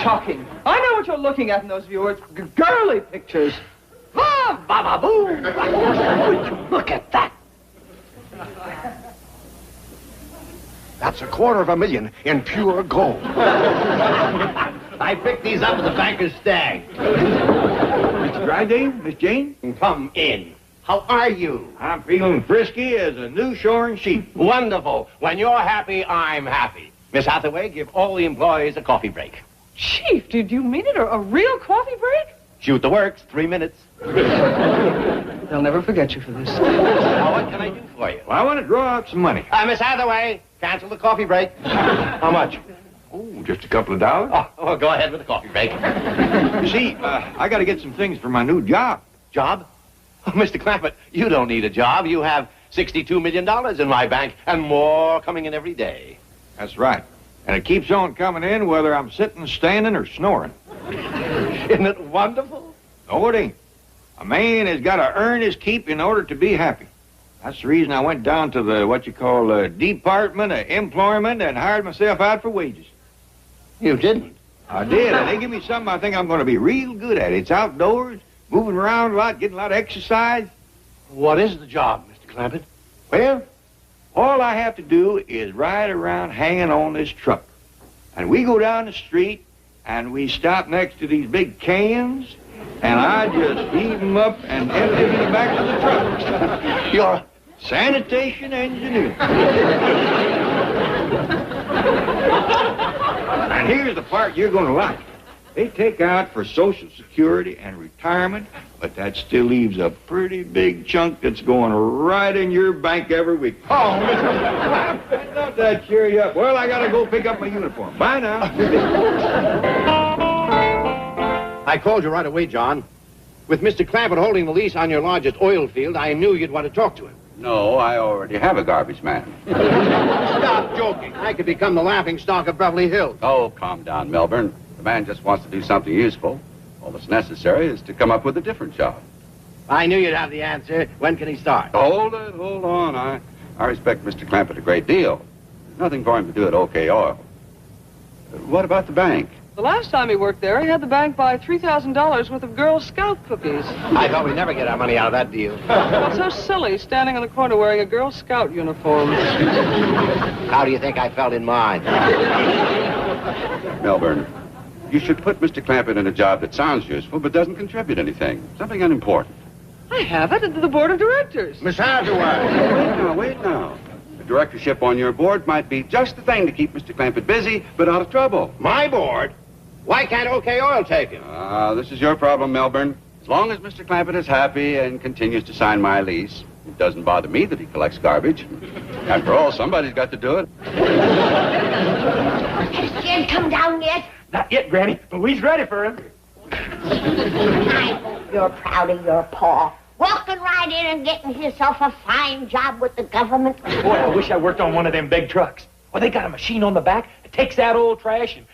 shocking. I know what you're looking at in those viewers. Girly pictures. Ah, ba-ba-boo. Would you look at that? That's $250,000 in pure gold. I picked these up at the banker's stag. Mr. Drysdale, Miss Jane? Come in. How are you? I'm feeling frisky as a new shorn sheep. Wonderful. When you're happy, I'm happy. Miss Hathaway, give all the employees a coffee break. Chief, did you mean it? A real coffee break? Shoot the works, 3 minutes. They'll never forget you for this. Now, what can I do for you? Well, I want to draw out some money. Miss Hathaway, cancel the coffee break. How much? Oh, just a couple of dollars. Oh, go ahead with the coffee break. You see, I got to get some things for my new job. Job? Oh, Mr. Clampett, you don't need a job. You have $62 million in my bank and more coming in every day. That's right. And it keeps on coming in whether I'm sitting, standing, or snoring. Isn't it wonderful? No, it ain't. A man has got to earn his keep in order to be happy. That's the reason I went down to the, what you call, Department of Employment and hired myself out for wages. You didn't? I did, and they give me something I think I'm going to be real good at. It's outdoors, moving around a lot, getting a lot of exercise. What is the job, Mr. Clampett? Well, all I have to do is ride around hanging on this truck. And we go down the street, and we stop next to these big cans, and I just heave them up and empty them back to the truck. You're a sanitation engineer. And here's the part you're going to like. They take out for Social Security and retirement, but that still leaves a pretty big chunk that's going right in your bank every week. Oh, Mr. Not that cheer you up. Well, I got to go pick up my uniform. Bye now. I called you right away, John. With Mr. Clampett holding the lease on your largest oil field, I knew you'd want to talk to him. No, I already have a garbage man. Stop joking. I could become the laughing stock of Beverly Hills. Oh, calm down, Melbourne. The man just wants to do something useful. All that's necessary is to come up with a different job. I knew you'd have the answer. When can he start? Hold on. I respect Mr. Clampett a great deal. There's nothing for him to do at OK Oil. What about the bank? The last time he worked there, he had the bank buy $3,000 worth of Girl Scout cookies. I thought we'd never get our money out of that deal. What's so silly, standing in the corner wearing a Girl Scout uniform? How do you think I felt in mine? Melbourne, you should put Mr. Clampett in a job that sounds useful but doesn't contribute anything. Something unimportant. I have it into the board of directors. Miss Hathaway. Wait now. The directorship on your board might be just the thing to keep Mr. Clampett busy but out of trouble. My board? Why can't OK Oil take him? This is your problem, Melbourne. As long as Mr. Clampett is happy and continues to sign my lease, it doesn't bother me that he collects garbage. After all, somebody's got to do it. Has Jed come down yet? Not yet, Granny, but we's ready for him. I hope you're proud of your paw. Walking right in and getting himself a fine job with the government. Boy, I wish I worked on one of them big trucks. Well, they got a machine on the back that takes that old trash and...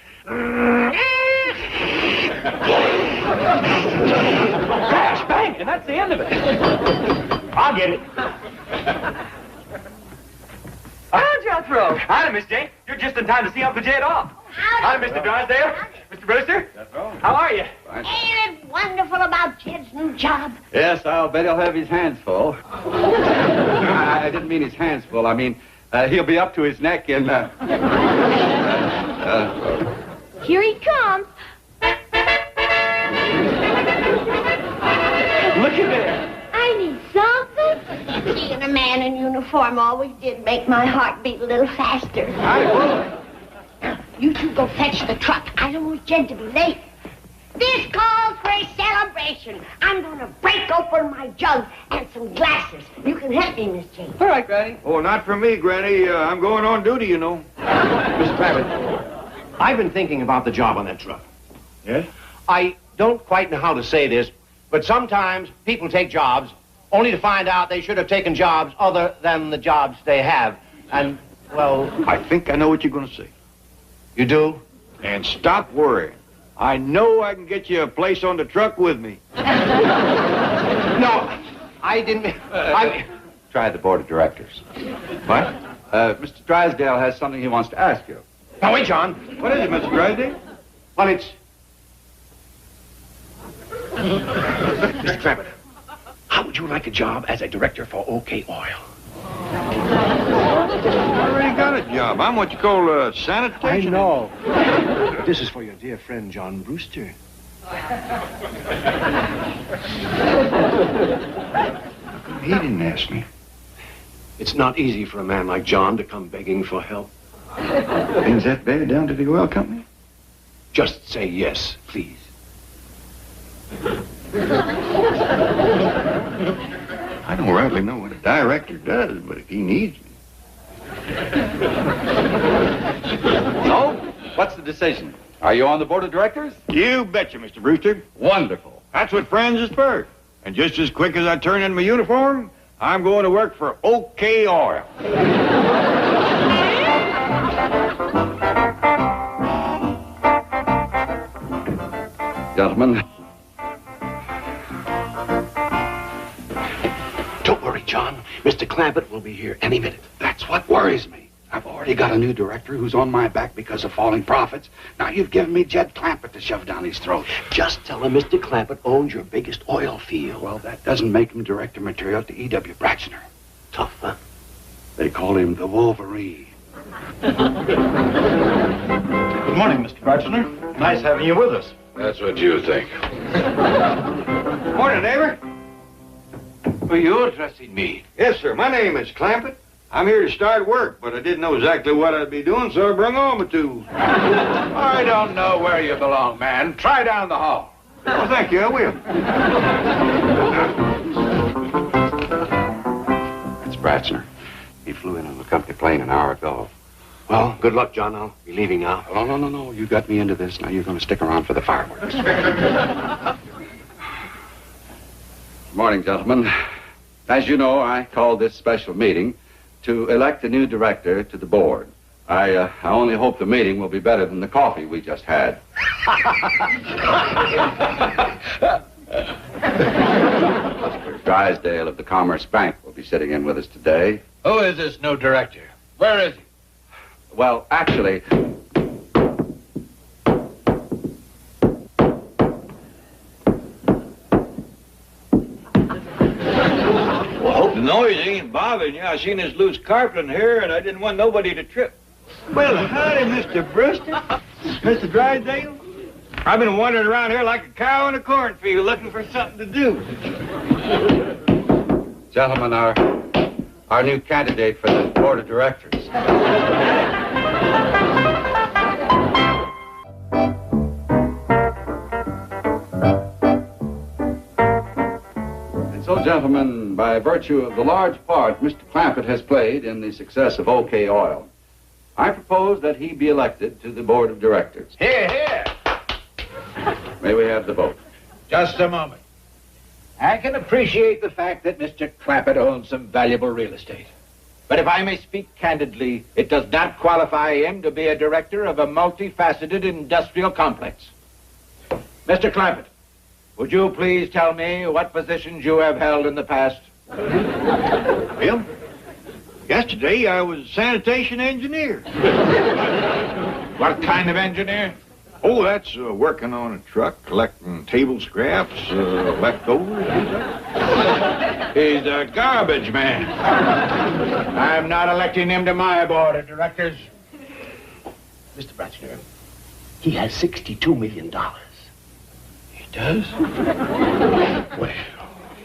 crash, bang, and that's the end of it. I'll get it. Hi, Jethro. Hi, Miss Jane. You're just in time to see Uncle Jed off. Hi, Mr. Drysdale. Mr. Brewster. How are you? Ain't it wonderful about Jed's new job? Yes, I'll bet he'll have his hands full. I didn't mean his hands full. I mean, he'll be up to his neck in... Here he comes. Look at there. I need something. Seeing a man in uniform always did make my heart beat a little faster. You two go fetch the truck. I don't want Jed to be late. This calls for a celebration. I'm going to break open my jug and some glasses. You can help me, Miss Jane. All right, Granny. Oh, not for me, Granny. I'm going on duty, you know. Mr. Clampett, I've been thinking about the job on that truck. Yes? I don't quite know how to say this, but sometimes people take jobs only to find out they should have taken jobs other than the jobs they have. And, well... I think I know what you're going to say. You do? And stop worrying. I know I can get you a place on the truck with me. No, I didn't... Try the board of directors. What? Mr. Drysdale has something he wants to ask you. Now, wait, John. What is it, Mr. Drysdale? Well, it's Mr. Clampett, how would you like a job as a director for OK Oil? I already got a job. I'm what you call sanitation. I know. This is for your dear friend, John Brewster. He didn't ask me. It's not easy for a man like John to come begging for help. Things that bad down to the oil company? Just say yes, please. I don't rightly know what a director does, but if he needs me. So, what's the decision? Are you on the board of directors? You betcha, Mr. Brewster. Wonderful. That's what friends is for. And just as quick as I turn in my uniform, I'm going to work for OK Oil. Gentlemen, Don't worry, John. Mr. Clampett will be here any minute. That's what worries me. I've already got a new director who's on my back because of falling profits. Now you've given me Jed Clampett to shove down his throat. Just tell him Mr. Clampett owns your biggest oil field. Well, that doesnent make him director material to E.W. Bratchner. Tough, huh? They call him the Wolverine. Good morning, Mr. Bratchner. Nice having you with us. that's what you think. Morning, neighbor. Well, you're addressing me. Yes, sir. My name is Clampett. I'm here to start work, but I didn't know exactly what I'd be doing, so I brung on my tools. I don't know where you belong, man. Try down the hall. Oh, thank you. I will. That's Bratchner. He flew in on the company plane an hour ago. Well, good luck, John. I'll be leaving now. Oh, no. You got me into this. Now you're going to stick around for the fireworks. Good morning, gentlemen. As you know, I called this special meeting to elect a new director to the board. I only hope the meeting will be better than the coffee we just had. Mr. Drysdale of the Commerce Bank will be sitting in with us today. Who is this new director? Where is he? Well, actually, The noise ain't bothering you. I seen this loose carpet in here, and I didn't want nobody to trip. Well, howdy, Mr. Brewster. Mr. Drysdale. I've been wandering around here like a cow in a cornfield looking for something to do. gentlemen, our new candidate for the board of directors. So, gentlemen, by virtue of the large part Mr. Clampett has played in the success of OK Oil, I propose that he be elected to the board of directors. Here, here. May we have the vote? Just a moment. I can appreciate the fact that Mr. Clampett owns some valuable real estate. But if I may speak candidly, it does not qualify him to be a director of a multifaceted industrial complex. Mr. Clampett, would you please tell me what positions you have held in the past? Well, yesterday I was sanitation engineer. What kind of engineer? Oh, that's working on a truck, collecting table scraps, leftovers. He's a garbage man. I'm not electing him to my board of directors. Mr. Bratchner, he has $62 million. He does? Well,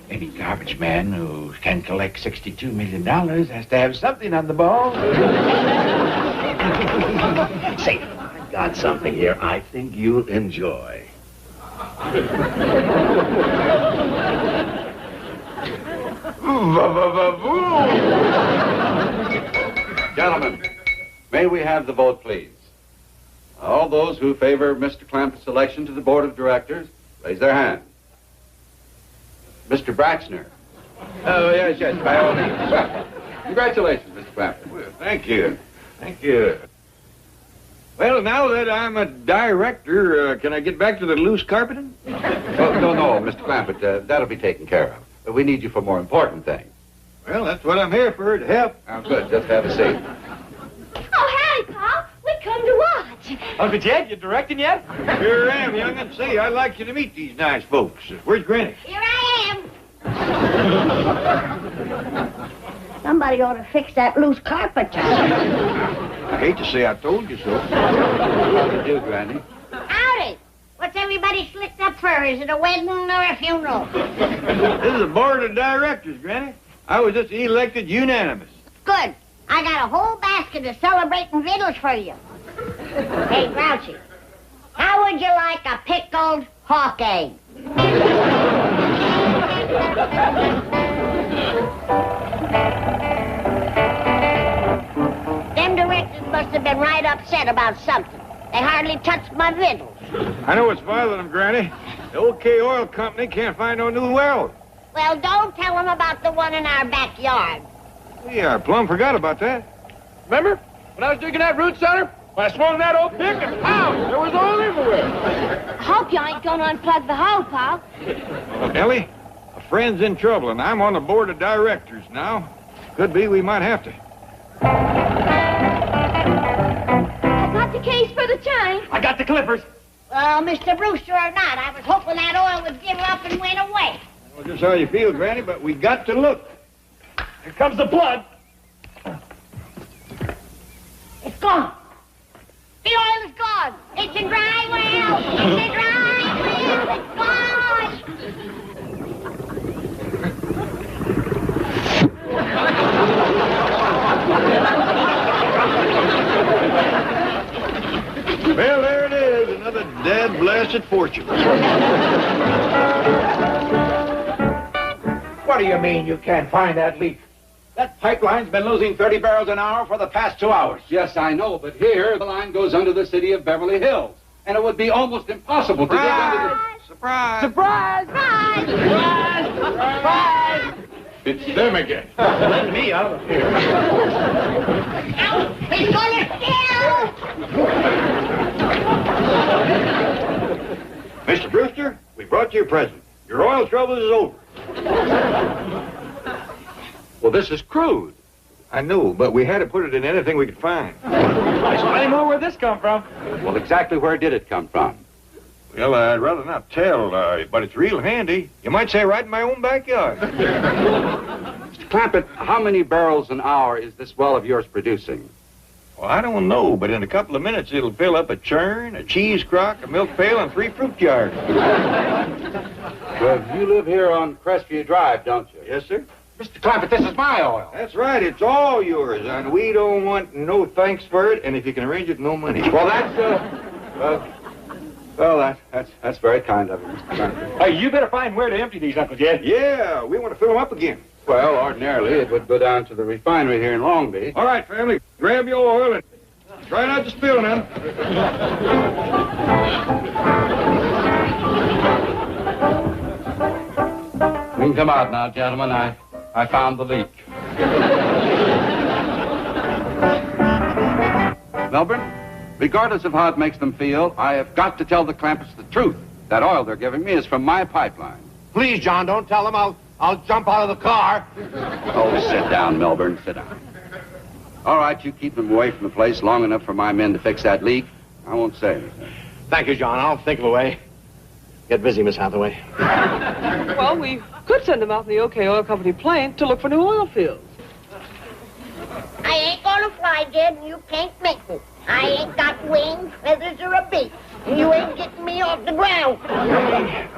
any garbage man who can collect $62 million has to have something on the ball. Say, I've got something here I think you'll enjoy. Gentlemen, may we have the vote, please? All those who favor Mr. Clampett's election to the board of directors, raise their hand. Mr. Bratchner. Oh, yes, by all means. Congratulations, Mr. Clampett. Well, thank you. Thank you. Well, now that I'm a director, can I get back to the loose carpeting? Oh, no, Mr. Clampett, that'll be taken care of. But we need you for more important things. Well, that's what I'm here for, to help. Oh, good. Just have a seat. Oh, howdy, Pa. We come to watch. Uncle Jed, you directing yet? Sure am, young'un. Say, I'd like you to meet these nice folks. Where's Granny? Here I am. Somebody ought to fix that loose carpet. I hate to say I told you so. How do you do, Granny? Howdy. What's everybody slicked up for? Is it a wedding or a funeral? This is the board of directors, Granny. I was just elected unanimous. Good. I got a whole basket of celebrating victuals for you. Hey, Grouchy, how would you like a pickled hawk egg? Them directors must have been right upset about something. They hardly touched my victuals. I know what's bothering them, Granny. The OK Oil Company can't find no new wells. Well, don't tell them about the one in our backyard. Yeah, I plumb forgot about that. Remember when I was digging that root cellar? When I swung that old pick and pow, there was oil everywhere. I hope you ain't gonna unplug the hole, Paul. Ellie, a friend's in trouble, and I'm on the board of directors now. Could be we might have to. I got the case for the chain. I got the clippers. Well, Mr. Brewster or not, I was hoping that oil would give up and went away. Well, just how you feel, Granny, but we got to look. Here comes the blood. It's gone. The oil is gone. It's a dry well. It's a dry well. It's gone. Well, there it is, another dead blasted fortune. What do you mean you can't find that leak? That pipeline's been losing 30 barrels an hour for the past 2 hours. Yes, I know, but here the line goes under the city of Beverly Hills. And it would be almost impossible to dig under the... Surprise! Surprise! Surprise! Surprise! Surprise! It's them again. Let me out of here. He's gonna steal! Mr. Brewster, we brought you a present. Your oil trouble is over. Well, this is crude. I know, but we had to put it in anything we could find. Explain more where this come from. Well, exactly where did it come from? Well, I'd rather not tell, but it's real handy. You might say right in my own backyard. Mr. Clampett, how many barrels an hour is this well of yours producing? Well, I don't know, but in a couple of minutes it'll fill up a churn, a cheese crock, a milk pail, and 3 fruit jars. Well, you live here on Crestview Drive, don't you? Yes, sir. Mr. Clampett, this is my oil. That's right, it's all yours, and we don't want no thanks for it, and if you can arrange it, no money. Well, that's very kind of you, Mr. Clampett. Hey, you better find where to empty these, Uncle Jed. Yeah, we want to fill them up again. Well, ordinarily it would go down to the refinery here in Long Beach. All right, family, grab your oil and try not to spill none. We can come out now, gentlemen. I found the leak. Melbourne, regardless of how it makes them feel, I have got to tell the Clampetts the truth. That oil they're giving me is from my pipeline. Please, John, don't tell them. I'll jump out of the car. Oh, sit down, Melbourne. Sit down. All right, you keep them away from the place long enough for my men to fix that leak. I won't say anything. Thank you, John. I'll think of a way. Get busy, Miss Hathaway. Well, we could send them out in the OK Oil Company plane to look for new oil fields. I ain't gonna fly, Jed, and you can't make me. I ain't got wings, feathers, or a beak. And you ain't getting me off the ground.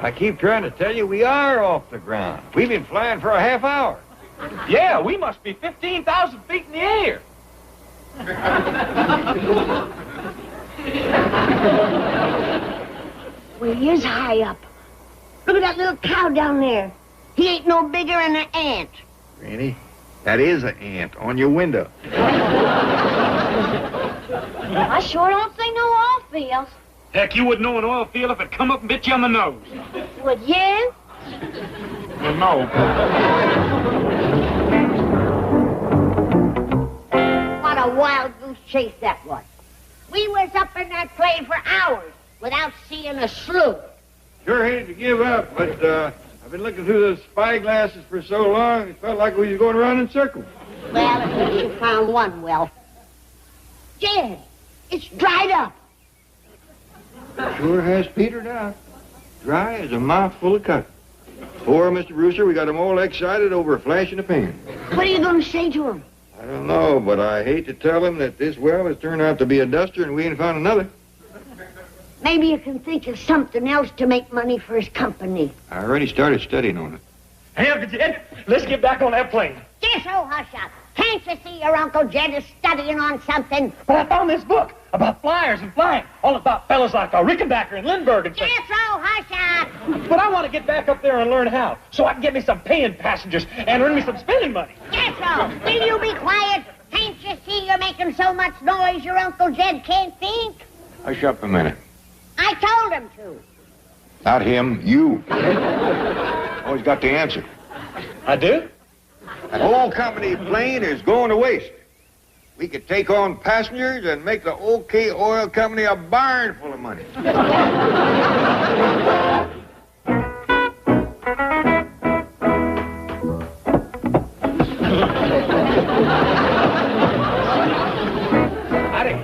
I keep trying to tell you we are off the ground. We've been flying for a half hour. Yeah, we must be 15,000 feet in the air. Well, he is high up. Look at that little cow down there. He ain't no bigger than an ant. Granny, that is an ant on your window. I sure don't see no oil fields. Heck, you wouldn't know an oil field if it come up and bit you on the nose. Would you? Well, no. What a wild goose chase that was. We was up in that plane for hours without seeing a slough. Sure hated to give up, but I've been looking through those spyglasses for so long, it felt like we was going around in circles. Well, at least you found one well. Jed, it's dried up. Sure has petered out. Dry as a mouthful of cotton. Poor Mr. Brewster, we got him all excited over a flash in the pan. What are you going to say to him? I don't know, but I hate to tell him that this well has turned out to be a duster and we ain't found another. Maybe you can think of something else to make money for his company. I already started studying on it. Hey, Uncle Jed, let's get back on that plane. Yes, oh, hush up. Can't you see your Uncle Jed is studying on something? But I found this book about flyers and flying. All about fellas like Rickenbacker and Lindbergh and things. Yes, oh, hush up. But I want to get back up there and learn how, so I can get me some paying passengers and earn me some spending money. Yes, oh. Will you be quiet? Can't you see you're making so much noise your Uncle Jed can't think? Hush up a minute. I told him to. Not him, you. Always got the answer. I do? That whole company plane is going to waste. We could take on passengers and make the OK Oil Company a barn full of money. Howdy.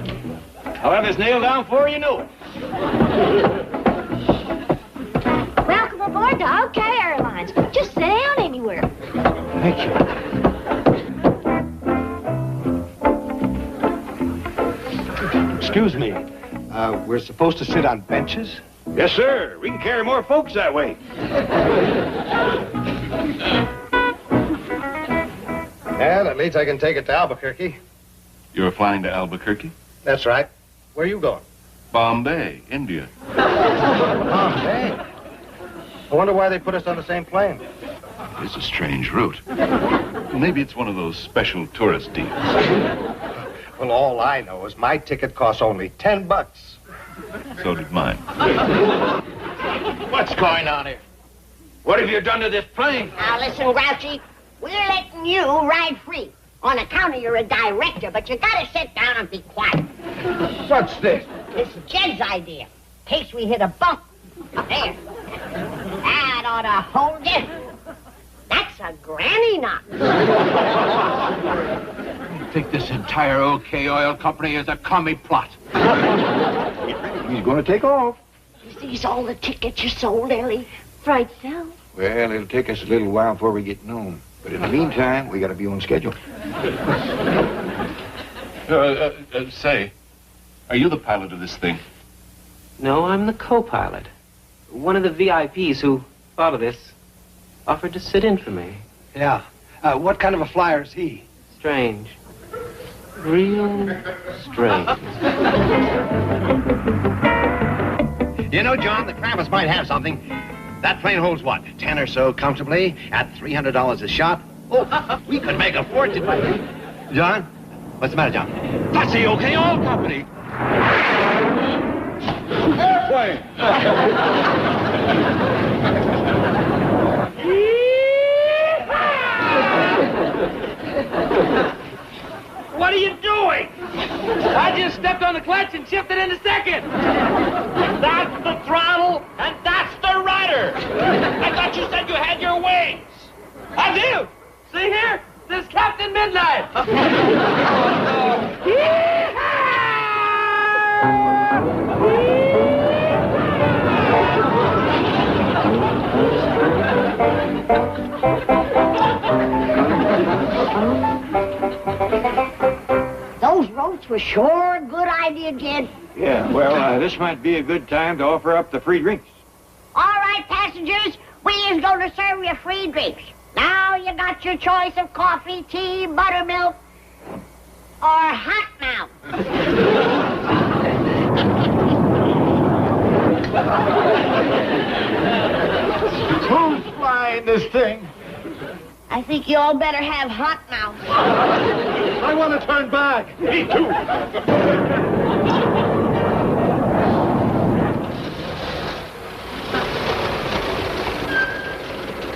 I'll have this nailed down before you know it. Welcome aboard to OK Airlines. Just sit down anywhere. Thank you. Excuse me. We're supposed to sit on benches? Yes, sir. We can carry more folks that way. Yeah, that means I can take it to Albuquerque. You're flying to Albuquerque? That's right. Where are you going? Bombay, India. Bombay. I wonder why they put us on the same plane. It's a strange route. Maybe it's one of those special tourist deals. Well, all I know is my ticket costs only $10. So did mine. What's going on here? What have you done to this plane? Now, listen, Grouchy. We're letting you ride free. On account of you're a director, but you gotta sit down and be quiet. What's this? It's Jed's idea. In case we hit a bump. There. That ought to hold it. That's a granny knot. You think this entire OK Oil Company is a commie plot? He's going to take off. Is these all the tickets you sold, Ellie? Right so. Well, it'll take us a little while before we get known. But in the meantime, we got to be on schedule. Say, are you the pilot of this thing? No, I'm the co-pilot. One of the VIPs who thought of this offered to sit in for me. Yeah. What kind of a flyer is he? Strange. Real strange. You know, John, the Krampus might have something. That plane holds, what, 10 or so comfortably at $300 a shot? Oh, we could make a fortune. John? What's the matter, John? That's the OK Oil Company. Airplane! What are you doing? I just stepped on the clutch and shifted into second. That's the throttle, and that's the rudder. I thought you said you had your wings. I do. See here? This is Captain Midnight. Those ropes were sure a good idea, Jed. Yeah, well, this might be a good time to offer up the free drinks. All right, passengers, we is going to serve you free drinks. Now you got your choice of coffee, tea, buttermilk, or hot mouth. Who's flying this thing? I think you all better have hot mouth. I want to turn back. Me too.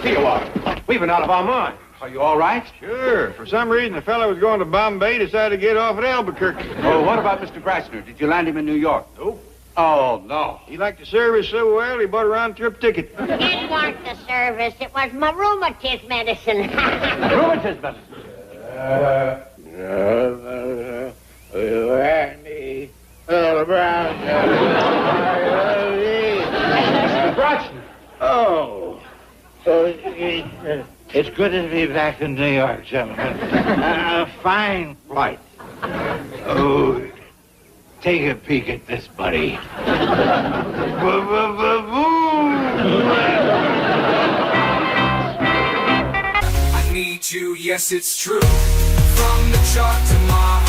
Here you are. We've been out of our mind. Are you all right? Sure. For some reason, the fellow was going to Bombay, decided to get off at Albuquerque. Oh, what about Mr. Grassner? Did you land him in New York? Nope. Oh, no. He liked the service so well, he bought a round-trip ticket. It weren't the service, it was my rheumatism medicine. Rheumatism medicine. You and me all around. Oh. It's good to be back in New York, gentlemen. A fine flight. Oh, take a peek at this, buddy. I need you, yes, it's true. From the chart to my heart.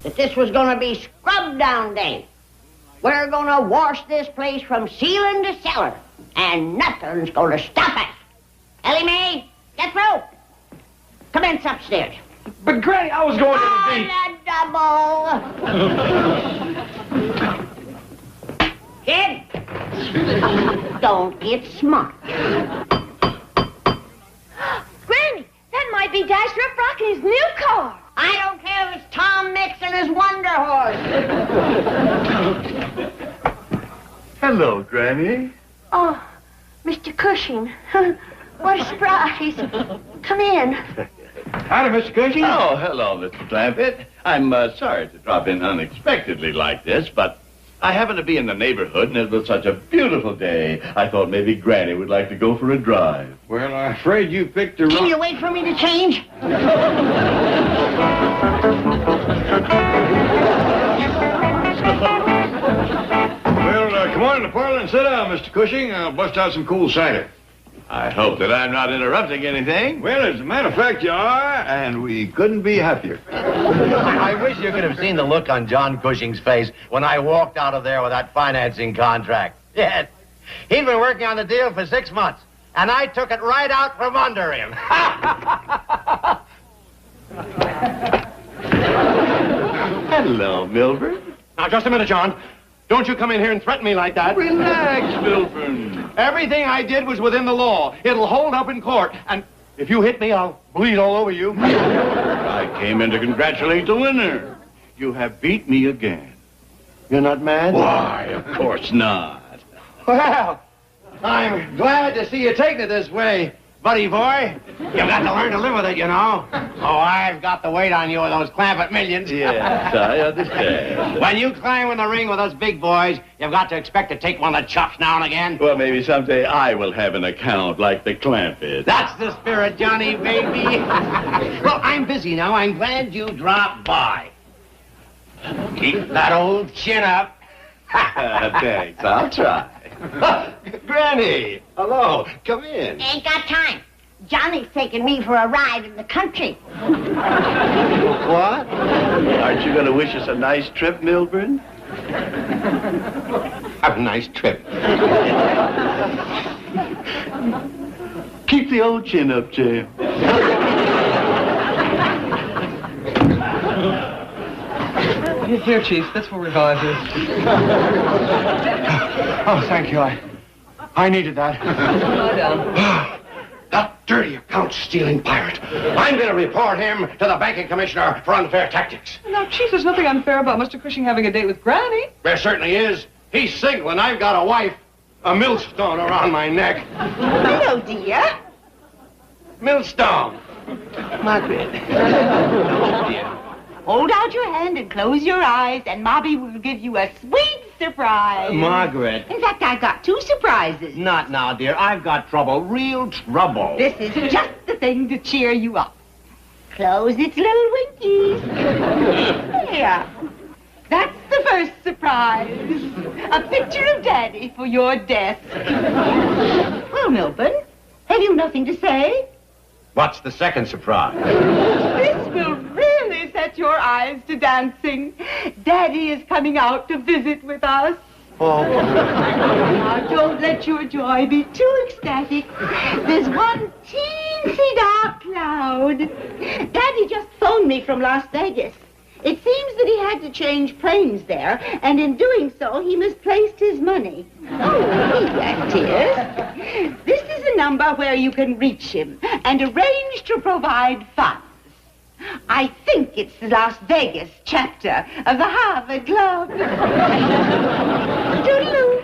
That this was going to be scrub down day. We're going to wash this place from ceiling to cellar, and nothing's going to stop us. Ellie Mae, get through. Commence upstairs. But, Granny, I was going to the double. Kid, don't get smart. Granny, that might be Dasher up Rocky's new car. I don't care if it's Tom Mix and his Wonder Horse. Hello, Granny. Oh, Mr. Cushing. What a surprise. Come in. Howdy, Mr. Cushing. Oh, hello, Mr. Clampett. I'm sorry to drop in unexpectedly like this, but I happen to be in the neighborhood, and it was such a beautiful day. I thought maybe Granny would like to go for a drive. Well, I'm afraid you picked the wrong... Can you wait for me to change? Well, come on in the parlor and sit down, Mr. Cushing. I'll bust out some cool cider. I hope that I'm not interrupting anything. Well, as a matter of fact, you are, and we couldn't be happier. I wish you could have seen the look on John Cushing's face when I walked out of there with that financing contract. Yes. He'd been working on the deal for 6 months, and I took it right out from under him. Hello, Milburn. Now, just a minute, John. Don't you come in here and threaten me like that. Relax, Milburn. Everything I did was within the law. It'll hold up in court. And if you hit me, I'll bleed all over you. I came in to congratulate the winner. You have beat me again. You're not mad? Why, of course not. Well, I'm glad to see you taking it this way, buddy boy. You've got to learn to live with it, you know. Oh, I've got the weight on you with those Clampett millions. Yes, I understand. When you climb in the ring with us big boys, you've got to expect to take one of the chops now and again. Well, maybe someday I will have an account like the Clampett. That's the spirit, Johnny, baby. Well, I'm busy now. I'm glad you dropped by. Keep that old chin up. Thanks, I'll try. Granny, hello. Come in. Ain't got time. Johnny's taking me for a ride in the country. What? Aren't you going to wish us a nice trip, Milburn? Have a nice trip. Keep the old chin up, Jim. Here, Chief. This will revive you. Oh, thank you. I needed that. Lie down. That dirty account-stealing pirate. I'm going to report him to the banking commissioner for unfair tactics. Now, Chief, there's nothing unfair about Mr. Cushing having a date with Granny. There certainly is. He's single, and I've got a wife, a millstone around my neck. Hello, dear. Millstone. Margaret. Oh, dear. Hold out your hand and close your eyes, and Mobby will give you a sweet surprise. Margaret. In fact, I've got 2 surprises. Not now, dear. I've got trouble. Real trouble. This is just the thing to cheer you up. Close its little winkies. There. That's the first surprise. A picture of Daddy for your desk. Well, Milburn, have you nothing to say? What's the second surprise? This will really set your eyes to dancing. Daddy is coming out to visit with us. Oh. Now, don't let your joy be too ecstatic. There's one teeny fancy dark cloud. Daddy just phoned me from Las Vegas. It seems that he had to change planes there, and in doing so, he misplaced his money. Oh, here it is. This is a number where you can reach him and arrange to provide funds. I think it's the Las Vegas chapter of the Harvard Club. Toodaloo.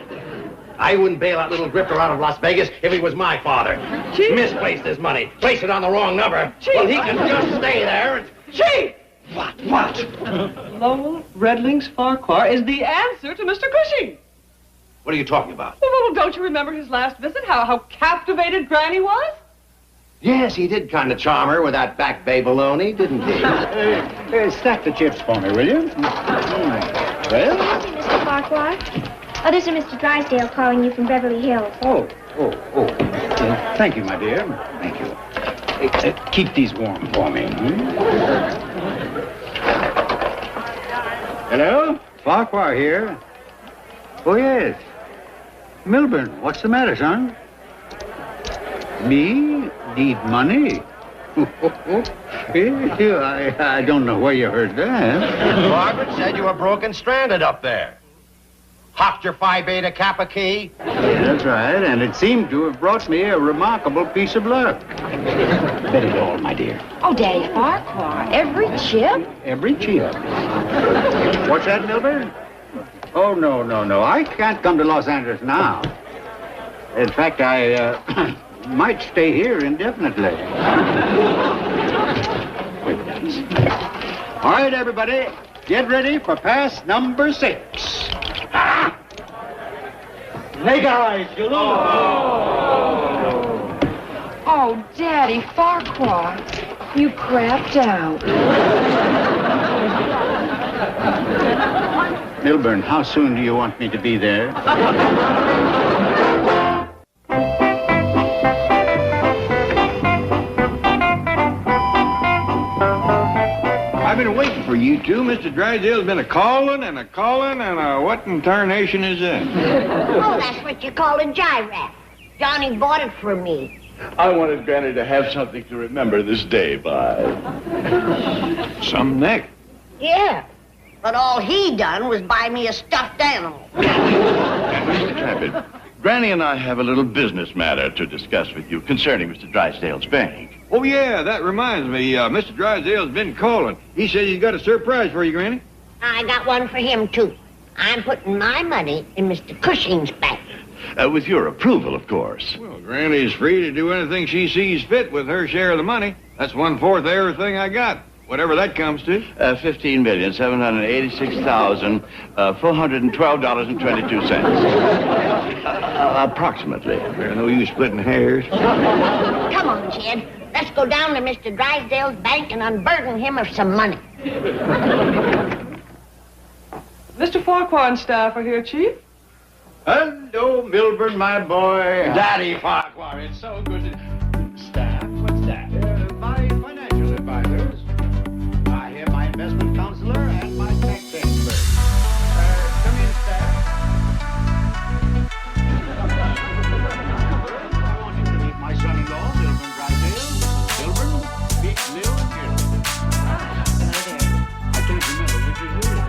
I wouldn't bail that little grifter out of Las Vegas if he was my father. Chief? Misplaced his money. Placed it on the wrong number. Chief! Well, he can just stay there and... Chief! What? Lowell Redling's Farquhar is the answer to Mr. Cushing. What are you talking about? Well, don't you remember his last visit? How captivated Granny was? Yes, he did kind of charm her with that back bay baloney, didn't he? Stack the chips for me, will you? Well? Mr. Farquhar. Oh, this is Mr. Drysdale calling you from Beverly Hills. Oh. Thank you, my dear. Thank you. Keep these warm for me. Hello? Farquhar here. Oh, yes. Milburn, what's the matter, son? Me? Need money? I don't know where you heard that. Margaret said you were broken stranded up there. Hocked your Phi Beta Kappa key. Yeah, that's right, and it seemed to have brought me a remarkable piece of luck. Bet it all, my dear. Oh, Daddy Farquhar, every chip? Every chip. What's that, Milburn? Oh, no. I can't come to Los Angeles now. In fact, I might stay here indefinitely. All right, everybody, get ready for pass number 6. Legalize, you lose. Oh, Daddy Farquhar, you crapped out. Milburn, how soon do you want me to be there? I've been waiting for you two. Mr. Drysdale's been a-calling and what in tarnation is that? Oh, that's what you call a gyrap. Johnny bought it for me. I wanted Granny to have something to remember this day by. Some neck. Yeah, but all he done was buy me a stuffed animal. Mr. Clampett, Granny and I have a little business matter to discuss with you concerning Mr. Drysdale's bank. Oh, yeah, that reminds me. Mr. Drysdale's been calling. He says he's got a surprise for you, Granny. I got one for him, too. I'm putting my money in Mr. Cushing's bank. With your approval, of course. Well, Granny's free to do anything she sees fit with her share of the money. That's 1/4 of everything I got, whatever that comes to. $15,786,412.22. Approximately. There's no use splitting hairs. Come on, Jed. Let's go down to Mr. Drysdale's bank and unburden him of some money. Mr. Farquhar and staff are here, Chief. Hello, Milburn, my boy. Daddy Farquhar, it's so good to... Staff? What's that? My financial advisors. I have my investment counselor and my tax expert. Come in, staff. I want you to meet my son-in-law, Milburn Drysdale. Milburn, speak Lil and Jill. I can't remember which is yours.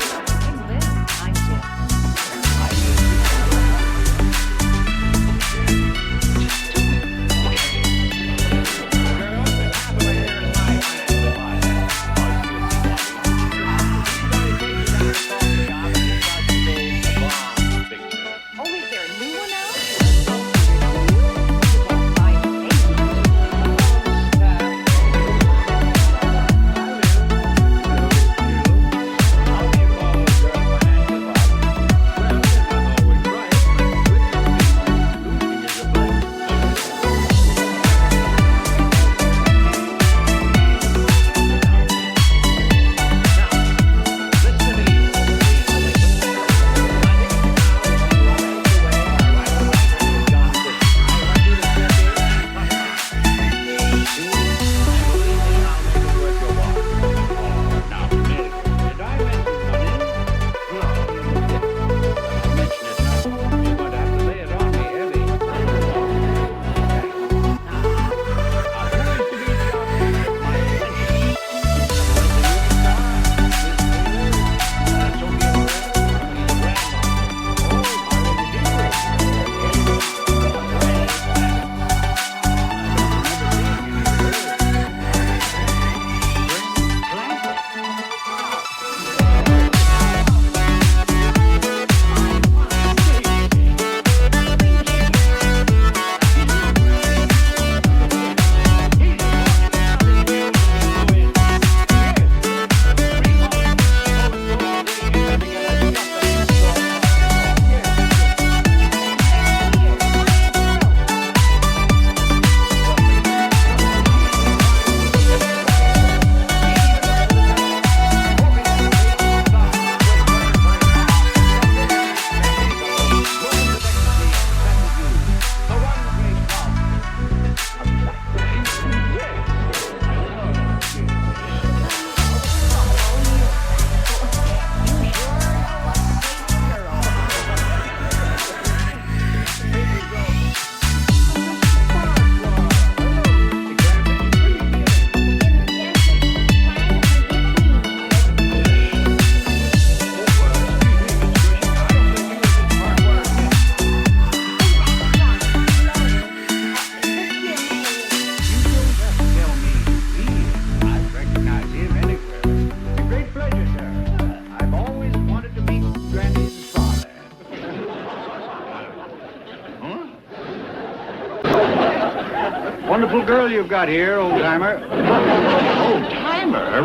wonderful girl you've got here, old-timer. Old-timer?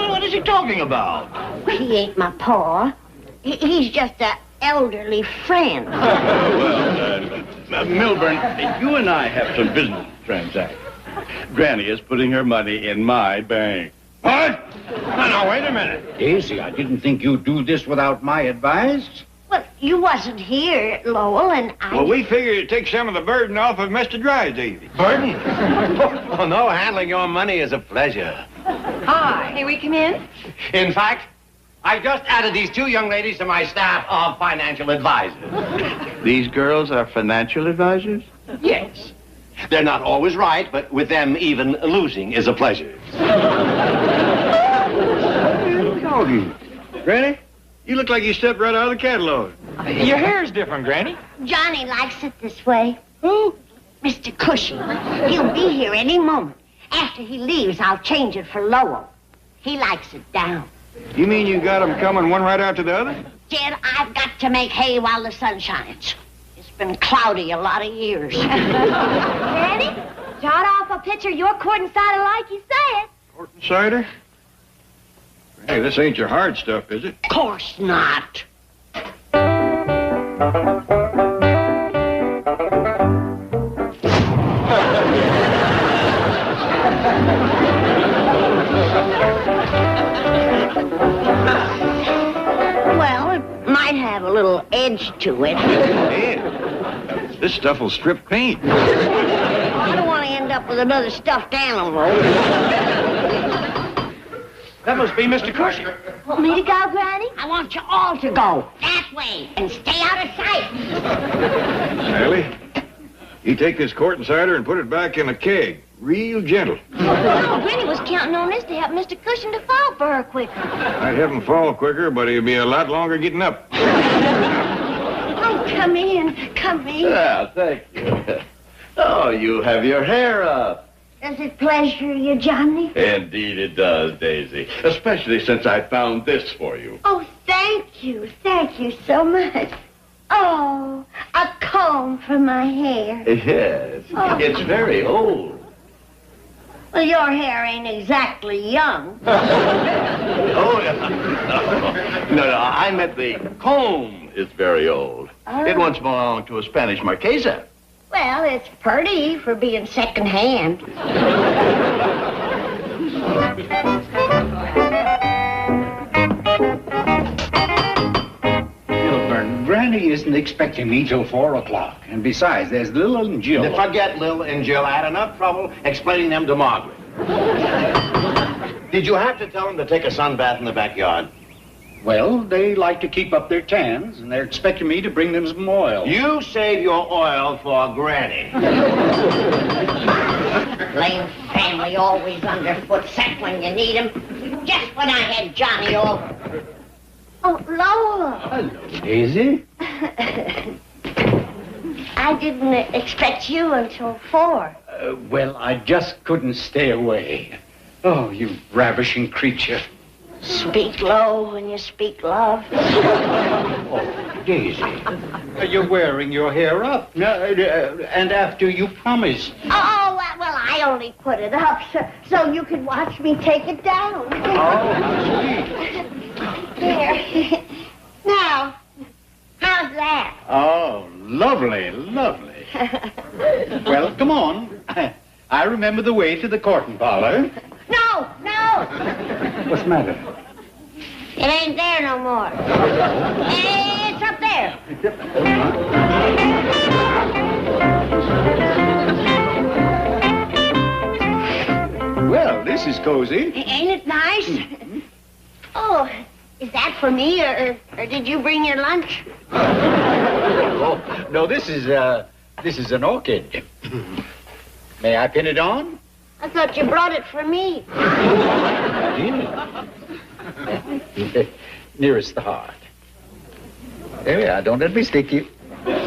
What is he talking about? He ain't my pa. He's just an elderly friend. Milburn, you and I have some business to transact. Granny is putting her money in my bank. What? Now, wait a minute. Daisy, I didn't think you'd do this without my advice. Well, you wasn't here, Lowell, and I... Well, we figured it'd take some of the burden off of Mr. Dry, Davy. Burden? Oh, no, handling your money is a pleasure. Hi, may we come in? In fact, I just added these two young ladies to my staff of financial advisors. These girls are financial advisors? Yes. They're not always right, but with them, even losing is a pleasure. Doggy. Granny, you look like you stepped right out of the catalog. Your hair's different, Granny. Johnny likes it this way. Who? Mr. Cushing. He'll be here any moment. After he leaves, I'll change it for Lowell. He likes it down. You mean you got them coming one right after the other? Jed, I've got to make hay while the sun shines. It's been cloudy a lot of years. Granny, jot off a picture of your court and cider like you said. Court and cider? Hey, this ain't your hard stuff, is it? Of course not. Well, it might have a little edge to it. Yeah. This stuff will strip paint. I don't want to end up with another stuffed animal. That must be Mr. Cushing. Want me to go, Granny? I want you all to go that way and stay out of sight. Sally, you take this quart and cider and put it back in a keg. Real gentle. Oh, Granny was counting on this to help Mr. Cushing to fall for her quicker. I'd have him fall quicker, but he'll be a lot longer getting up. Oh, come in. Come in. Yeah, thank you. Oh, you have your hair up. Does it pleasure you, Johnny? Indeed it does, Daisy. Especially since I found this for you. Oh, thank you. Thank you so much. Oh, a comb for my hair. Yes. Oh. It's very old. Well, your hair ain't exactly young. Oh, yeah. No, I meant the comb is very old. Oh. It once belonged to a Spanish marquesa. Well, it's pretty for being second-hand. Milburn, Granny isn't expecting me till 4 o'clock. And besides, there's Lil and Jill. Forget Lil and Jill. I had enough trouble explaining them to Margaret. Did you have to tell them to take a sunbath in the backyard? Well, they like to keep up their tans, and they're expecting me to bring them some oil. You save your oil for Granny. Blame family always underfoot, set when you need 'em. Just when I had Johnny over. Oh, Lola. Hello, Daisy. I didn't expect you until 4. Well, I just couldn't stay away. Oh, you ravishing creature. Speak low when you speak love. Oh, Daisy. You're wearing your hair up. And after you promised. Oh, well, I only put it up so you could watch me take it down. Oh, how sweet. There. Now, how's that? Oh, lovely, lovely. Well, come on. I remember the way to the court parlor. No. What's the matter? It ain't there no more. It's up there. Well, this is cozy. Ain't it nice? Oh, is that for me, or did you bring your lunch? Oh, no, this is an orchid. May I pin it on? I thought you brought it for me. Nearest the heart. There we are. Don't let me stick you. There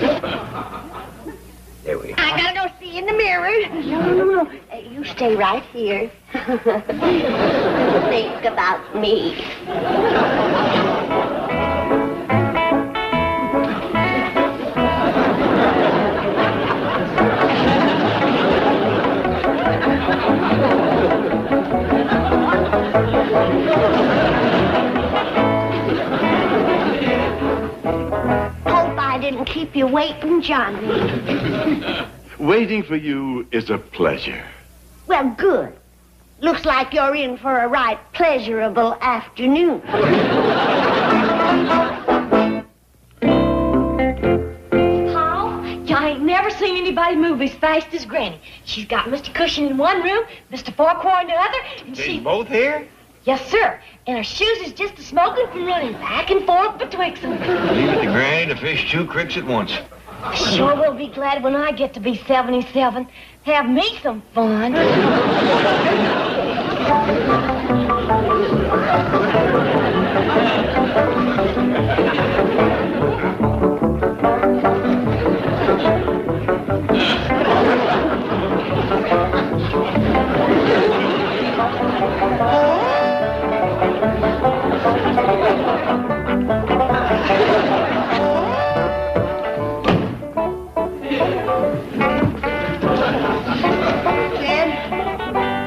we are. I gotta go see in the mirror. No. You stay right here. Think about me. and keep you waiting, Johnny. Waiting for you is a pleasure. Well, good. Looks like you're in for a right pleasurable afternoon. I ain't never seen anybody move as fast as Granny. She's got Mr. Cushing in one room, Mr. Farquhar in the other, and They both here? Yes, sir. And her shoes is just a smoking from running back and forth betwixt them. Leave it to Granny to fish 2 creeks at once. Sure will be glad when I get to be 77. Have me some fun.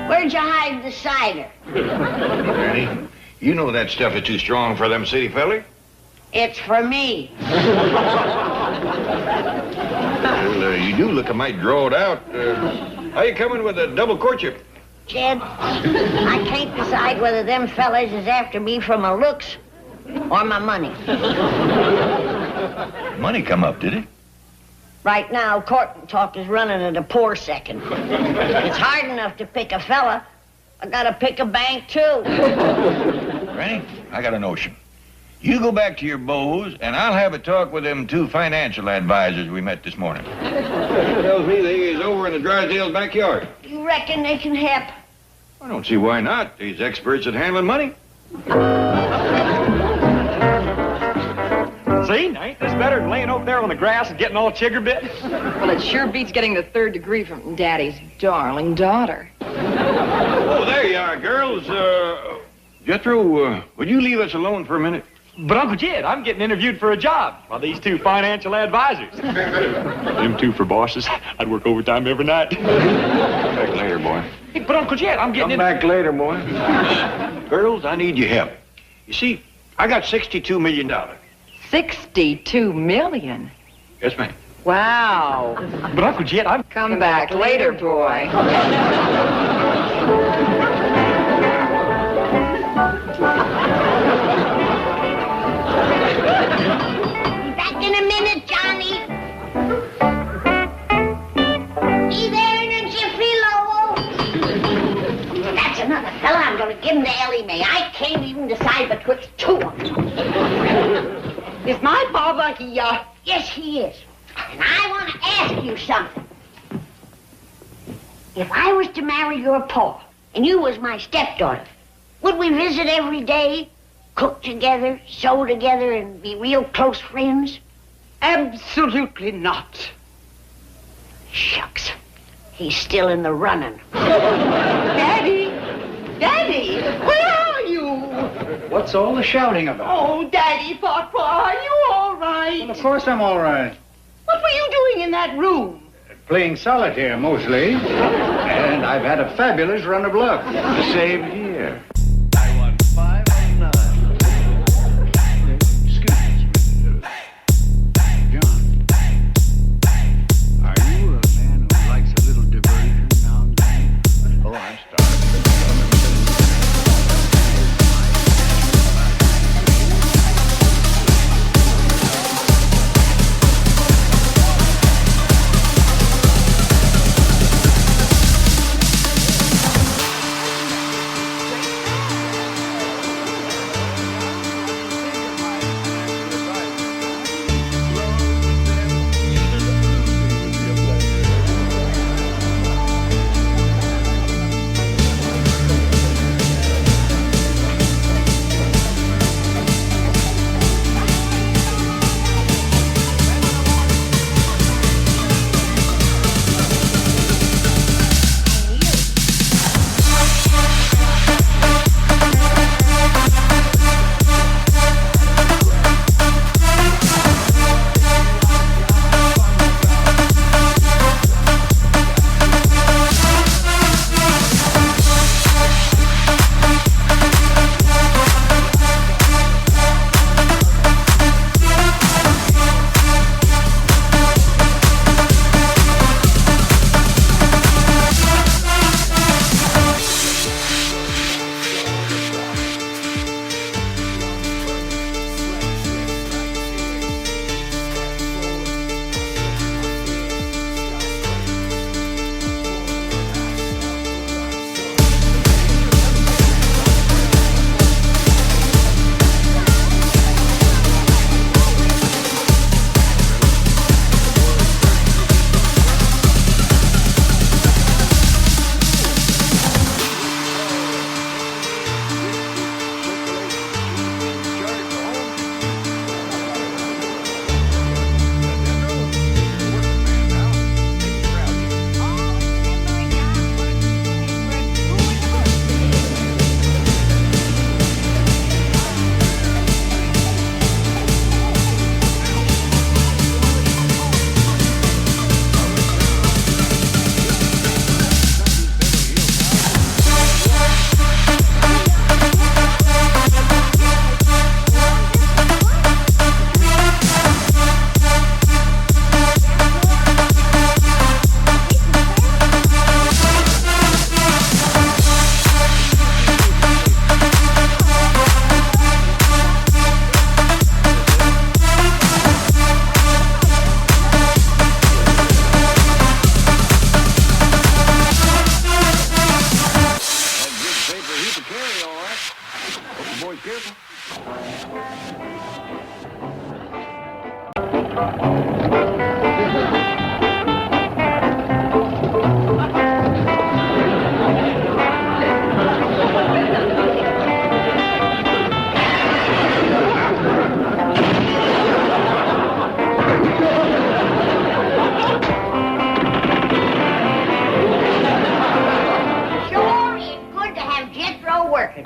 Where'd you hide the cider? Granny, you know that stuff is too strong for them city fellas. It's for me. Well, you do look a mite drawed out. How you coming with a double courtship? Jed, I can't decide whether them fellas is after me for my looks or my money. Money come up, did it? Right now, court talk is running at a poor second. It's hard enough to pick a fella. I gotta pick a bank, too. Granny, I got a notion. You go back to your beaux, and I'll have a talk with them 2 financial advisors we met this morning. Tells me they is over in the Drysdale's backyard. You reckon they can help? I don't see why not. These experts at handling money. See? Now, ain't this better than laying over there on the grass and getting all chigger bit? Well, it sure beats getting the 3rd degree from Daddy's darling daughter. Oh, there you are, girls. Jethro, would you leave us alone for a minute? But, Uncle Jed, I'm getting interviewed for a job by these 2 financial advisors. Them 2 for bosses. I'd work overtime every night. Come back later, boy. Hey, but, Uncle Jed, I'm getting Come back later, boy. Girls, I need your help. You see, I got $62 million. 62 million. Yes, ma'am. Wow. But, Uncle Jed, I'm... Come back later, boy. Back in a minute, Johnny. Be there in a jiffy, Lowell. That's another fella I'm gonna give him to Ellie Mae. I can't even decide betwixt 2 of them. Is my father here? Yes, he is. And I want to ask you something. If I was to marry your pa, and you was my stepdaughter, would we visit every day, cook together, sew together, and be real close friends? Absolutely not. Shucks. He's still in the running. Daddy! Daddy! Where are you? What's all the shouting about? Oh, Daddy Farquhar, are you all right? Well, of course I'm all right. What were you doing in that room? Playing solitaire, mostly. And I've had a fabulous run of luck. Same here. I want 5 out of 9. John, are you a man who likes a little diversion now and then? Oh, I started.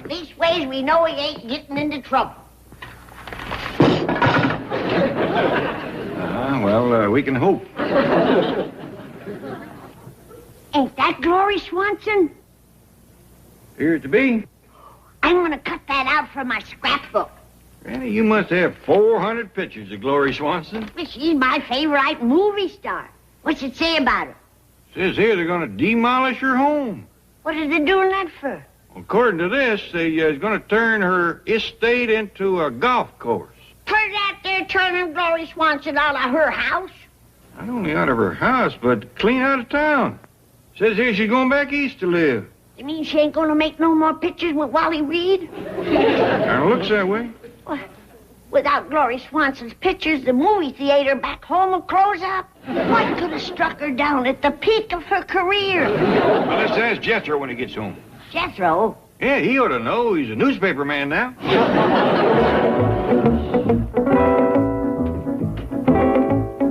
Leastways, we know he ain't getting into trouble. We can hope. Ain't that Glory Swanson? Appears to be. I'm going to cut that out from my scrapbook. Granny, you must have 400 pictures of Glory Swanson. She's my favorite movie star. What's it say about her? Says here they're going to demolish her home. What are they doing that for? According to this, they're going to turn her estate into a golf course. Turn out there turning Glory Swanson out of her house? Not only out of her house, but clean out of town. Says here she's going back east to live. You mean she ain't going to make no more pictures with Wally Reed? Kind of looks that way. Well, without Glory Swanson's pictures, the movie theater back home will close up. What could have struck her down at the peak of her career? Well, let's ask Jethro when he gets home. Jethro? Yeah, he ought to know. He's a newspaper man now.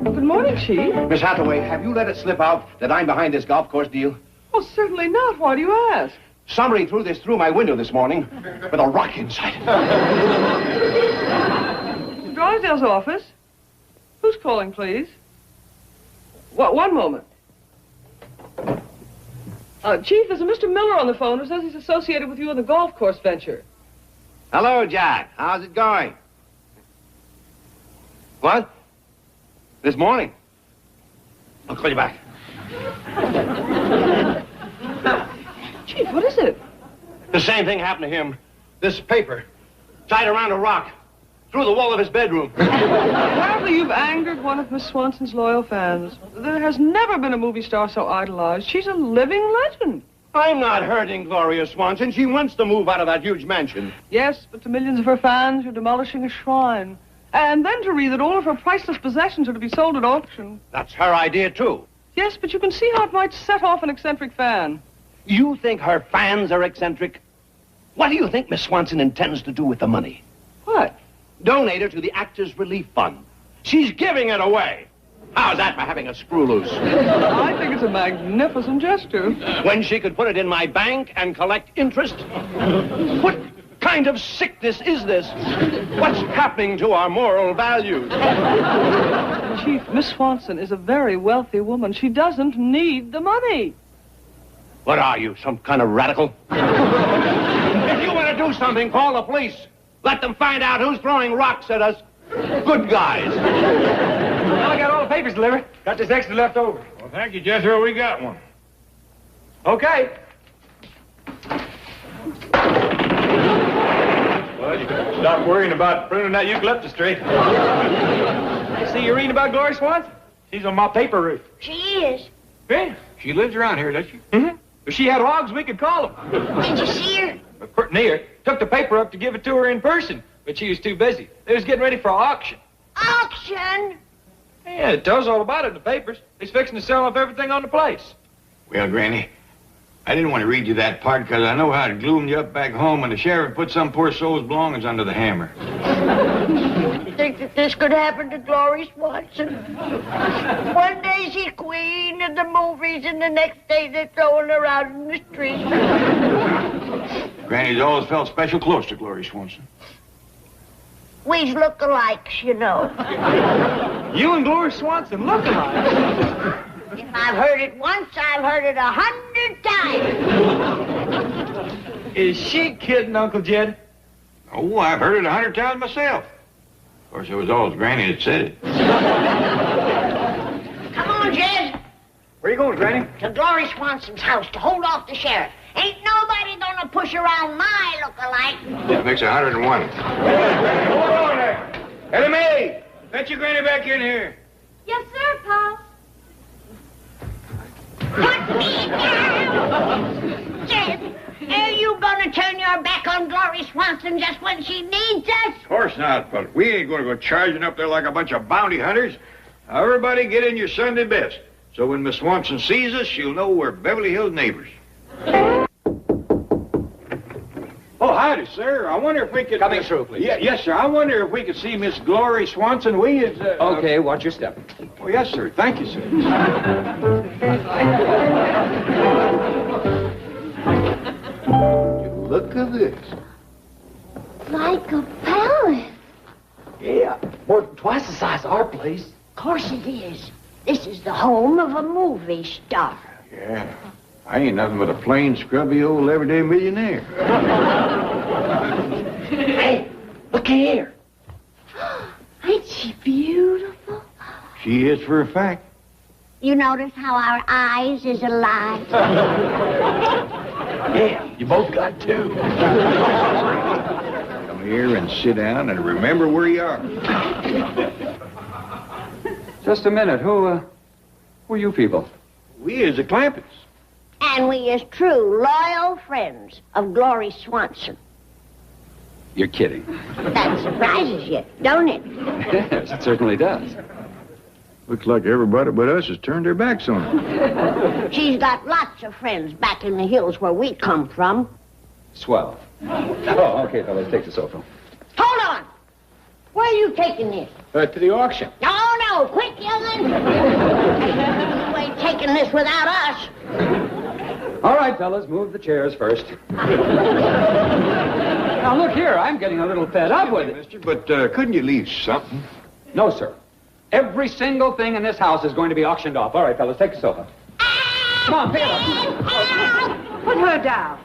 Good morning, Chief. Miss Hathaway, have you let it slip out that I'm behind this golf course deal? Oh, certainly not. Why do you ask? Somebody threw this through my window this morning with a rock inside. Mr. Drysdale's office? Who's calling, please? What? One moment. Chief, there's a Mr. Miller on the phone who says he's associated with you in the golf course venture. Hello, Jack. How's it going? What? This morning? I'll call you back. Chief, what is it? The same thing happened to him. This paper, tied around a rock, through the wall of his bedroom. Apparently you've angered one of Miss Swanson's loyal fans. There has never been a movie star so idolized. She's a living legend. I'm not hurting Gloria Swanson. She wants to move out of that huge mansion. Yes, but to millions of her fans, you're demolishing a shrine. And then to read that all of her priceless possessions are to be sold at auction. That's her idea, too. Yes, but you can see how it might set off an eccentric fan. You think her fans are eccentric? What do you think Miss Swanson intends to do with the money? What? Donate her to the Actors Relief Fund. She's giving it away. How's that for having a screw loose? I think it's a magnificent gesture. When she could put it in my bank and collect interest? What kind of sickness is this? What's happening to our moral values? Chief, Miss Swanson is a very wealthy woman. She doesn't need the money. What are you, some kind of radical? If you want to do something, call the police. Let them find out who's throwing rocks at us. Good guys. Well, I got all the papers delivered. Got this extra left over. Well, thank you, Jethro. We got one. Okay. Well, you can stop worrying about pruning that eucalyptus tree. I see you're reading about Glory Swanson. She's on my paper roof. She is. Yeah, she lives around here, does she? Mm-hmm. If she had hogs, we could call them. Did you see her? Pretty near. Took the paper up to give it to her in person, but she was too busy. They was getting ready for auction. Auction? Yeah, it tells all about it in the papers. He's fixing to sell off everything on the place. Well, Granny, I didn't want to read you that part because I know how it gloomed you up back home when the sheriff put some poor soul's belongings under the hammer. You think that this could happen to Glory Swanson? One day she's queen in the movies, and the next day they're throwing her out in the street. Granny's always felt special close to Glory Swanson. We's look-alikes, you know. You and Glory Swanson look alike. If I've heard it once, I've heard it 100 times. Is she kidding, Uncle Jed? Oh, I've heard it 100 times myself. Of course, it was always Granny that said it. Come on, Jed. Where you going, Granny? To Glory Swanson's house to hold off the sheriff. Ain't nobody gonna push around my look-alike. That makes 101. Hold on there. Ellie Mae, fetch your Granny back in here. Yes, sir, Pop. Put me down! Jed, Are you gonna turn your back on Glory Swanson just when she needs us? Of course not, but we ain't gonna go charging up there like a bunch of bounty hunters. Everybody get in your Sunday best. So when Miss Swanson sees us, she'll know we're Beverly Hills neighbors. Oh, howdy, sir. I wonder if we could... Coming through, please. Yes, sir. I wonder if we could see Miss Glory Swanson. We is... Okay, watch your step. Oh, yes, sir. Thank you, sir. Look at this. Like a palace. Yeah, more than twice the size of our place. Of course it is. This is the home of a movie star. Yeah. I ain't nothing but a plain, scrubby old everyday millionaire. Hey, look here. Ain't she beautiful? She is for a fact. You notice how our eyes is alike? Yeah, you both got two. Come here and sit down and remember where you are. Just a minute. Who are you people? We is the Clampets. And we is true, loyal friends of Glory Swanson. You're kidding. That surprises you, don't it? Yes, it certainly does. Looks like everybody but us has turned their backs on her. She's got lots of friends back in the hills where we come from. Swell. Oh, okay, fellas, take the sofa. Hold on! Where are you taking this? To the auction. No, quick, young'un! You ain't taking this without us. All right, fellas, move the chairs first. Now, look here, I'm getting a little fed up with it. Mister, but couldn't you leave something? No, sir. Every single thing in this house is going to be auctioned off. All right, fellas, take the sofa. Come on, pick it up. Put her down.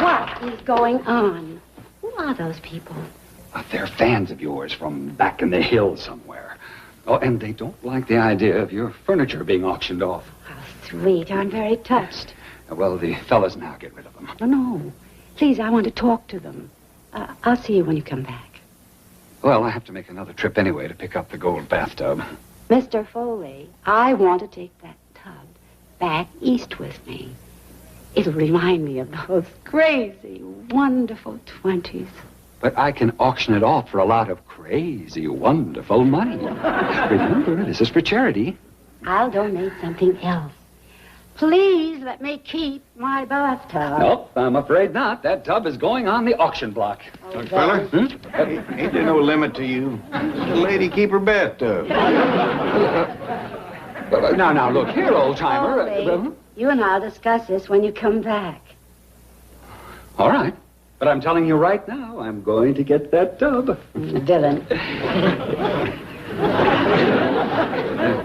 What is going on? Who are those people? They're fans of yours from back in the hills somewhere. Oh, and they don't like the idea of your furniture being auctioned off. Sweet, I'm very touched. Well, the fellas now get rid of them. No. Please, I want to talk to them. I'll see you when you come back. Well, I have to make another trip anyway to pick up the gold bathtub. Mr. Foley, I want to take that tub back east with me. It'll remind me of those crazy, wonderful 20s. But I can auction it off for a lot of crazy, wonderful money. Remember, this is for charity. I'll donate something else. Please let me keep my bathtub. Nope, I'm afraid not. That tub is going on the auction block. Young fella, ain't there no limit to you? The lady keep her bathtub. Now, look here, old-timer. Foley, you and I'll discuss this when you come back. All right. But I'm telling you right now, I'm going to get that tub. Villain.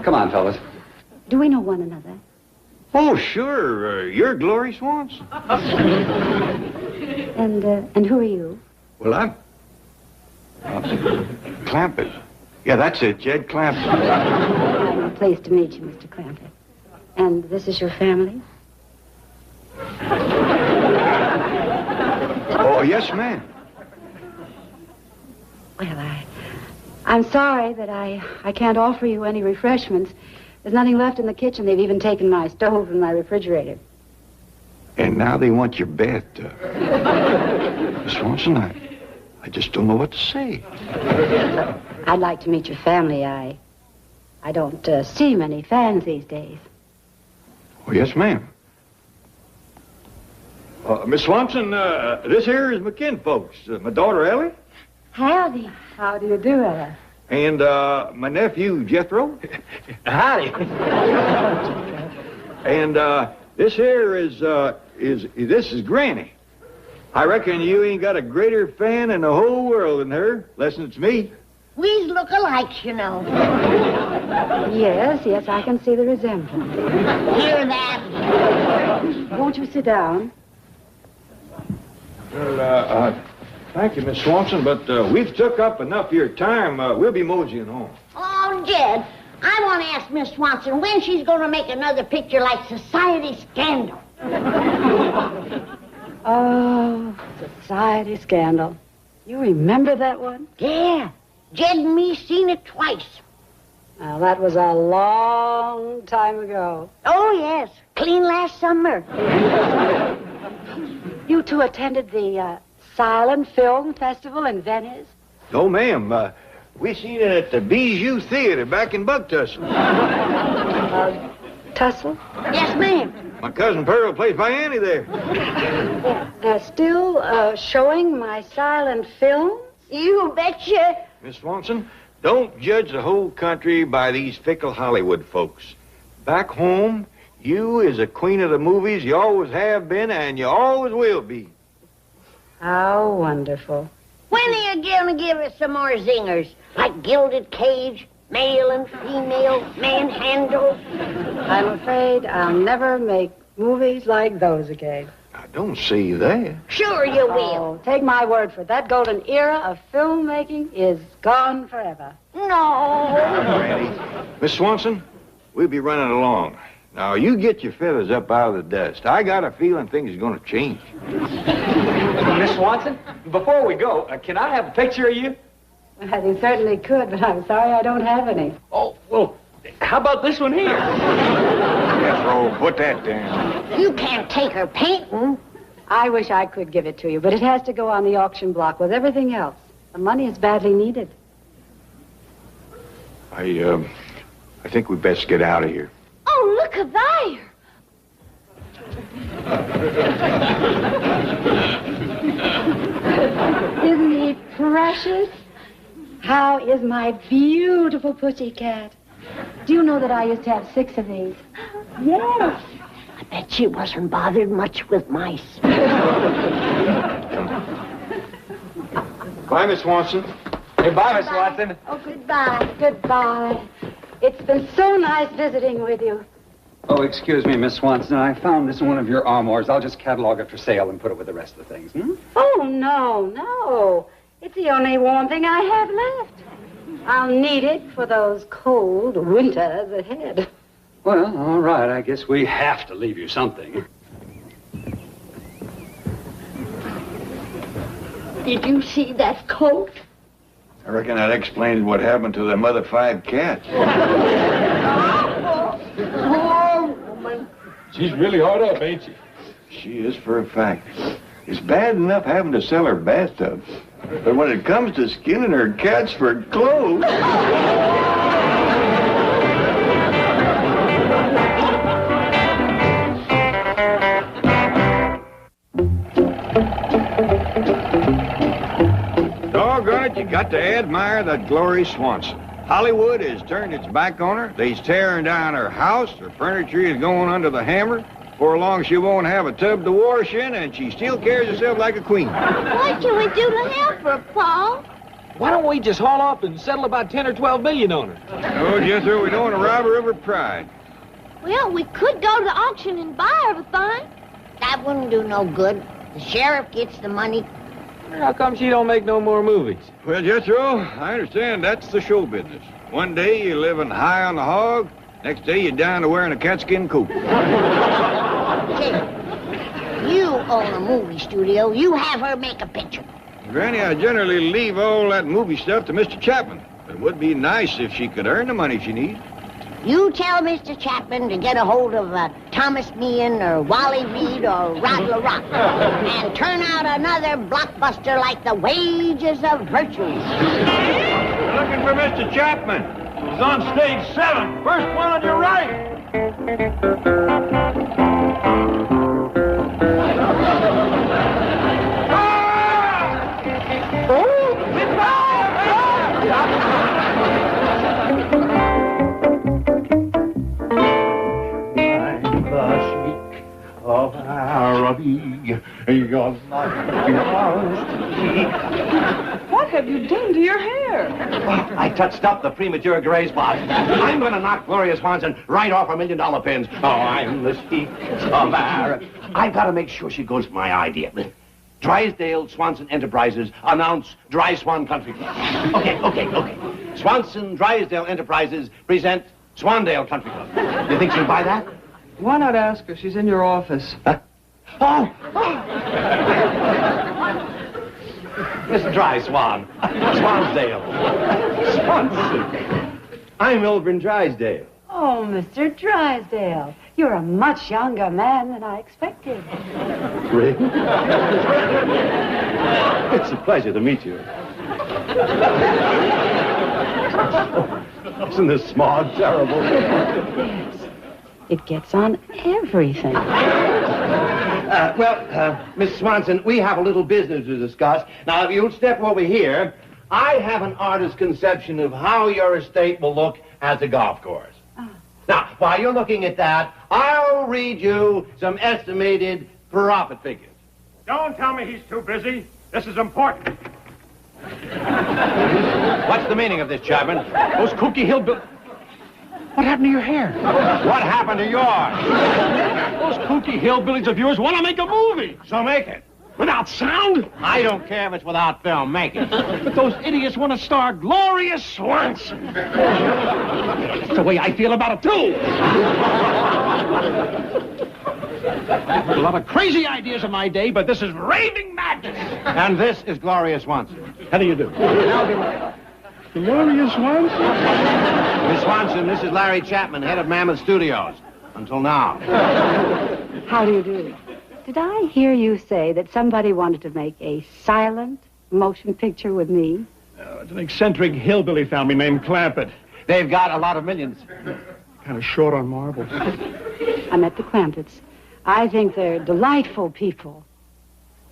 Come on, fellas. Do we know one another? Oh, sure. You're Glory Swanson. And who are you? Well, I'm Clampett. Yeah, that's it, Jed Clampett. I'm pleased to meet you, Mr. Clampett. And this is your family? Oh, yes, ma'am. Well, I'm sorry that I can't offer you any refreshments. There's nothing left in the kitchen. They've even taken my stove and my refrigerator. And now they want your bathtub. Miss Swanson, I just don't know what to say. I'd like to meet your family. I don't see many fans these days. Oh, yes, ma'am. Miss Swanson, this here is my kinfolks. My daughter, Ellie. Howdy. How do you do, Ella? And my nephew, Jethro. Howdy. And this here is Granny. I reckon you ain't got a greater fan in the whole world than her, less'n it's me. We look alikes, you know. Yes, I can see the resemblance. Hear that? Won't you sit down? Well, thank you, Miss Swanson, but we've took up enough of your time. We'll be moseying home. Oh, Jed, I want to ask Miss Swanson when she's going to make another picture like Society Scandal. Oh, Society Scandal. You remember that one? Yeah. Jed and me seen it twice. Well, that was a long time ago. Oh, yes. Clean last summer. You two attended the Silent Film Festival in Venice? No, ma'am. We seen it at the Bijou Theater back in Bucktussle. Tussle? Yes, ma'am. My cousin Pearl plays by Annie there. They're still showing my silent film? You betcha. Miss Swanson, don't judge the whole country by these fickle Hollywood folks. Back home, you is a queen of the movies. You always have been, and you always will be. How wonderful. When are you gonna give us some more zingers? Like Gilded Cage, male and female, manhandle? I'm afraid I'll never make movies like those again. I don't see that. Sure you will. Oh, take my word for it. That golden era of filmmaking is gone forever. No. Granny. Miss Swanson, we'll be running along. Now, you get your feathers up out of the dust. I got a feeling things are going to change. Miss Swanson, before we go, can I have a picture of you? Well, you certainly could, but I'm sorry I don't have any. Oh, well, how about this one here? Jethro, put that down. You can't take her painting. I wish I could give it to you, but it has to go on the auction block with everything else. The money is badly needed. I think we best get out of here. Oh, look a there. Isn't he precious? How is my beautiful pussycat? Do you know that I used to have 6 of these? Yes. I bet she wasn't bothered much with mice. Bye, Miss Swanson. Hey, bye, Miss Swanson. Oh, goodbye. Goodbye. It's been so nice visiting with you. Oh, excuse me, Miss Swanson. I found this in one of your armoires. I'll just catalog it for sale and put it with the rest of the things. Oh, no. It's the only warm thing I have left. I'll need it for those cold winters ahead. Well, all right. I guess we have to leave you something. Did you see that coat? I reckon that explains what happened to them other 5 cats. Poor woman. She's really hard up, ain't she? She is, for a fact. It's bad enough having to sell her bathtub. But when it comes to skinning her cats for clothes... Doggone it, you got to admire that Glory Swanson. Hollywood has turned its back on her. They's tearing down her house. Her furniture is going under the hammer. Before long, she won't have a tub to wash in, and she still carries herself like a queen. What can we do to help her, Paul? Why don't we just haul off and settle about 10 or 12 million on her? Oh, Jethro, we don't want to rob her of her pride. Well, we could go to the auction and buy everything. That wouldn't do no good. The sheriff gets the money. How come she don't make no more movies? Well, Jethro, I understand that's the show business. One day you're living high on the hog. Next day you're down to wearing a catskin coat. Hey, you own a movie studio. You have her make a picture. Granny, I generally leave all that movie stuff to Mr. Chapman. It would be nice if she could earn the money she needs. You tell Mr. Chapman to get a hold of Thomas Meehan or Wally Reed or Rod LaRock and turn out another blockbuster like The Wages of Virtue. Looking for Mr. Chapman. He's on stage 7. First one on your right. Of Araby, your life What have you done to your hair? I touched up the premature gray spot. I'm going to knock Gloria Swanson right off her $1 million pins. Oh, I'm the sheik of Araby. I've got to make sure she goes for my idea. Drysdale Swanson Enterprises announce Dry Swan Country Club. Okay. Swanson Drysdale Enterprises present Swandale Country Club. You think she'll buy that? Why not ask her? She's in your office. Huh? Oh! Mr. Dry Swan. Swansdale. Swanson. I'm Elvin Drysdale. Oh, Mr. Drysdale, you're a much younger man than I expected. Rick? It's a pleasure to meet you. Isn't this smog terrible? Yes. It gets on everything. Miss Swanson, we have a little business to discuss. Now, if you'll step over here, I have an artist's conception of how your estate will look as a golf course. Now, while you're looking at that, I'll read you some estimated profit figures. Don't tell me he's too busy. This is important. What's the meaning of this, Chapman? Those kooky hillbillies... What happened to your hair? What happened to yours? Those kooky hillbillies of yours want to make a movie. So make it. Without sound? I don't care if it's without film. Make it. But those idiots want to star Gloria Swanson. That's the way I feel about it, too. I've heard a lot of crazy ideas in my day, but this is raving madness. And this is Gloria Swanson. How do you do? Gloria Swanson? Miss Swanson, this is Larry Chapman, head of Mammoth Studios. Until now. How do you do? Did I hear you say that somebody wanted to make a silent motion picture with me? It's an eccentric hillbilly family named Clampett. They've got a lot of millions. Kind of short on marbles. I met the Clampetts. I think they're delightful people.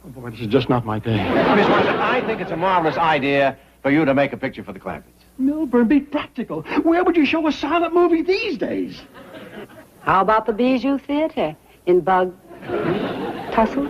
Oh, boy, this is just not my day. Miss Swanson, I think it's a marvelous idea for you to make a picture for the Clampetts. Milburn, be practical. Where would you show a silent movie these days? How about the Bijou Theater in Bug Tussle?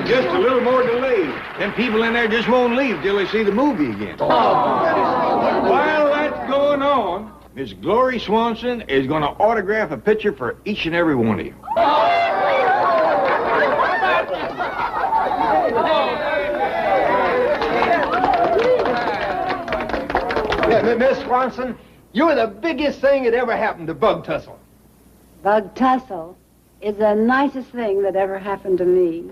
Just a little more delayed. Them people in there just won't leave till they see the movie again. While that's going on, Miss Glory Swanson is going to autograph a picture for each and every one of you. Miss Swanson, you're the biggest thing that ever happened to Bug Tussle. Bug Tussle is the nicest thing that ever happened to me.